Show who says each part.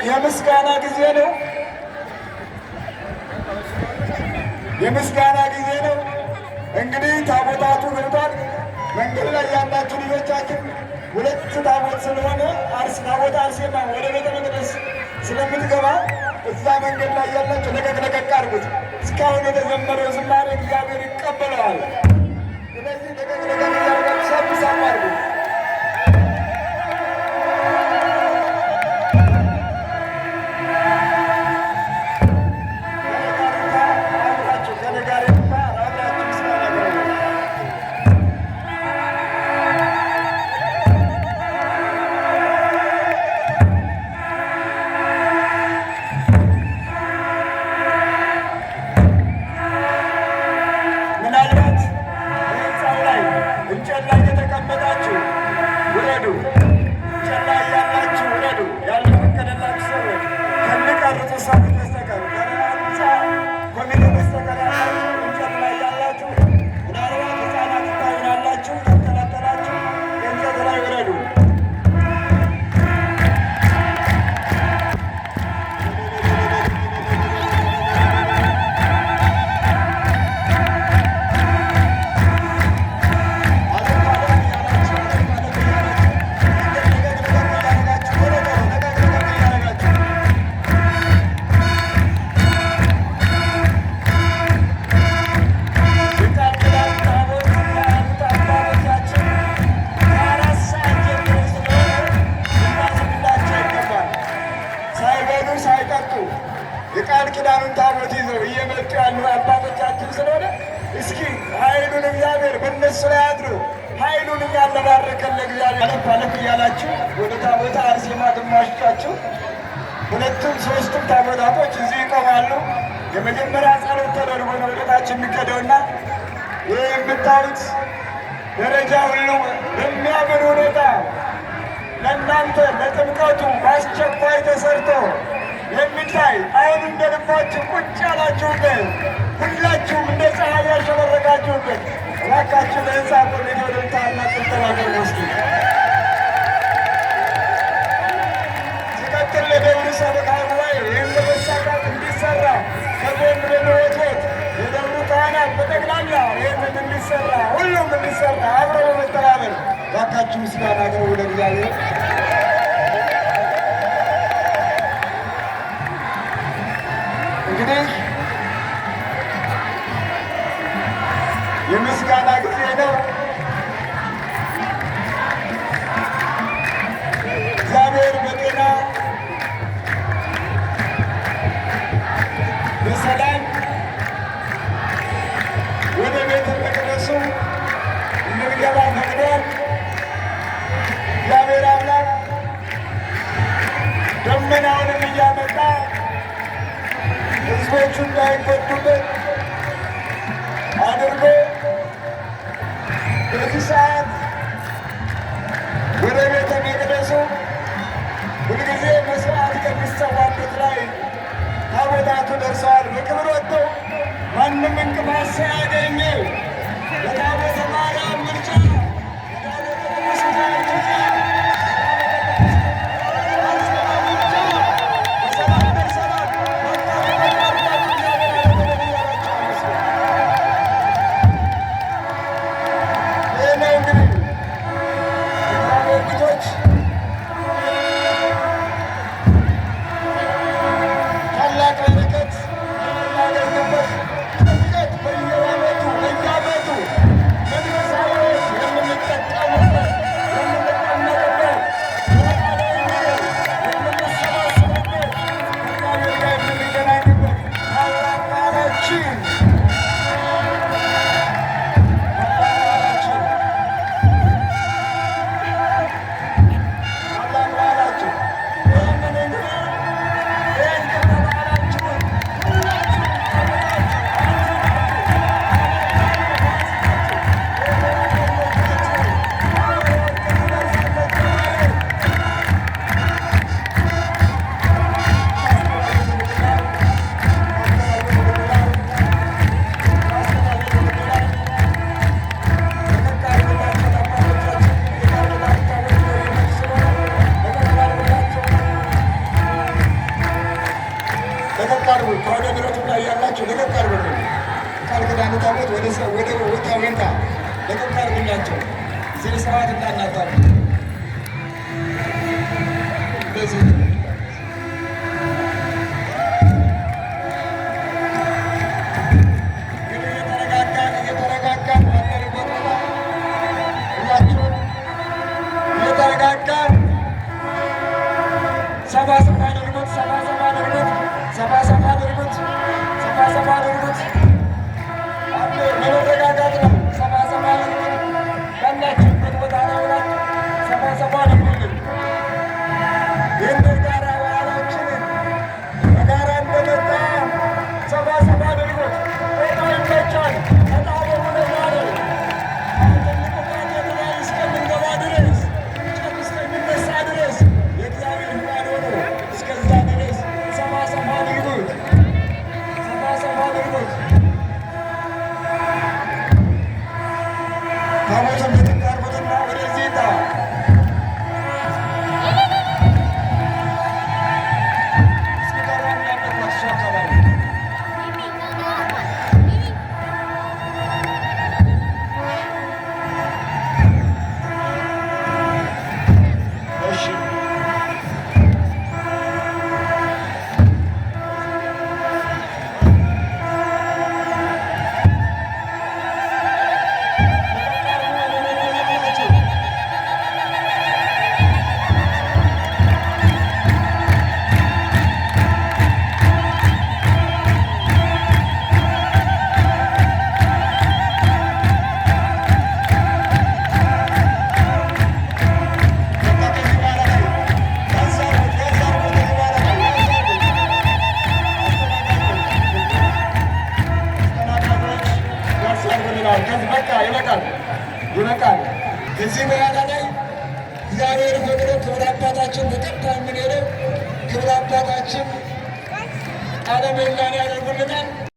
Speaker 1: የምስጋና ጊዜ ነው። የምስጋና ጊዜ ነው። እንግዲህ ታቦታቱ ገብቷል። መንገድ ላይ ያላችሁ ልጆቻችን ሁለት ታቦት ስለሆነ ታቦት አርሴማ ወደ ቤተ መቅደስ ስለምትገባ እዛ መንገድ ላይ ያላችሁ ለቀቅ ለቀቅ አድርጉት። እስካሁን የተዘመረው ዝማሬ እግዚአብሔር ይቀበለዋል። ስለዚህ ለቀቅ ለቀቅ እያደረጋችሁ ሳብ ሳብ አድርጉት። የቃል ኪዳኑን ታቦት ይዘው እየመጡ ያሉ አባቶቻችን ስለሆነ እስኪ ኃይሉን እግዚአብሔር በእነሱ ላይ አድሮ ኃይሉን እያለባረከን ለእግዚአብሔር አለፍ አለፍ እያላችሁ ወደ ታቦታ አርሴማ ግማሾቻችሁ ሁለቱም ሶስቱም ታቦታቶች እዚህ ይቆማሉ። የመጀመሪያ ጸሎት ተደርጎ ነው ወደታች የሚከደውና ይህ የምታዩት ደረጃ ሁሉ በሚያምር ሁኔታ ለእናንተ ለጥምቀቱ በአስቸኳይ ተሰርቶ የሚታይ አሁን እንደ ልባችሁ ቁጭ ያላችሁበት ሁላችሁም እንደ ፀሐይ ያሸበረቃችሁበት እባካችሁ ለህንፃ ኮሚቴ ወደምታና ጥልጠላ ውስጥ ሲቀጥል ለደብሩ ሰበካ ጉባኤ ይህን ለመሳካት እንዲሰራ ከጎን በመወትወት የደብሩ ካህናት በጠቅላላ ይህንን እንዲሰራ ሁሉም እንዲሰራ አብረ በመተባበር እባካችሁ ምስጋና አቅርቡ ለእግዚአብሔር። እንግዲህ የምስጋና ጊዜ ነው። እግዚአብሔር በጤና በሰላም ወደ ቤተ መቅደሱ እንድንገባ ፈቅዷል። እግዚአብሔር አምላክ ደመናውንም እያመጣ ሕዝቦቹ እንዳይጎዱበት አድርጎ በዚህ ሰዓት ወደ ቤተ መቅደሱ ሁልጊዜ መስዋዕት ከሚሰዋበት ላይ ታቦታቱ ደርሰዋል። በክብር ወጥተው ማንም እንቅፋት ሳያገኘ በታቦተ ማርያም ምርጫ በየዓመቱ ስርዓት እንዳናጣው በዚህ ይበቃል። ከዚህ በኋላ ላይ እግዚአብሔር ፈቅዶ ክብረ አባታችን በቀጥታ የምንሄደው ክብረ አባታችን ቃለ ምዕዳን ያደርጉልናል።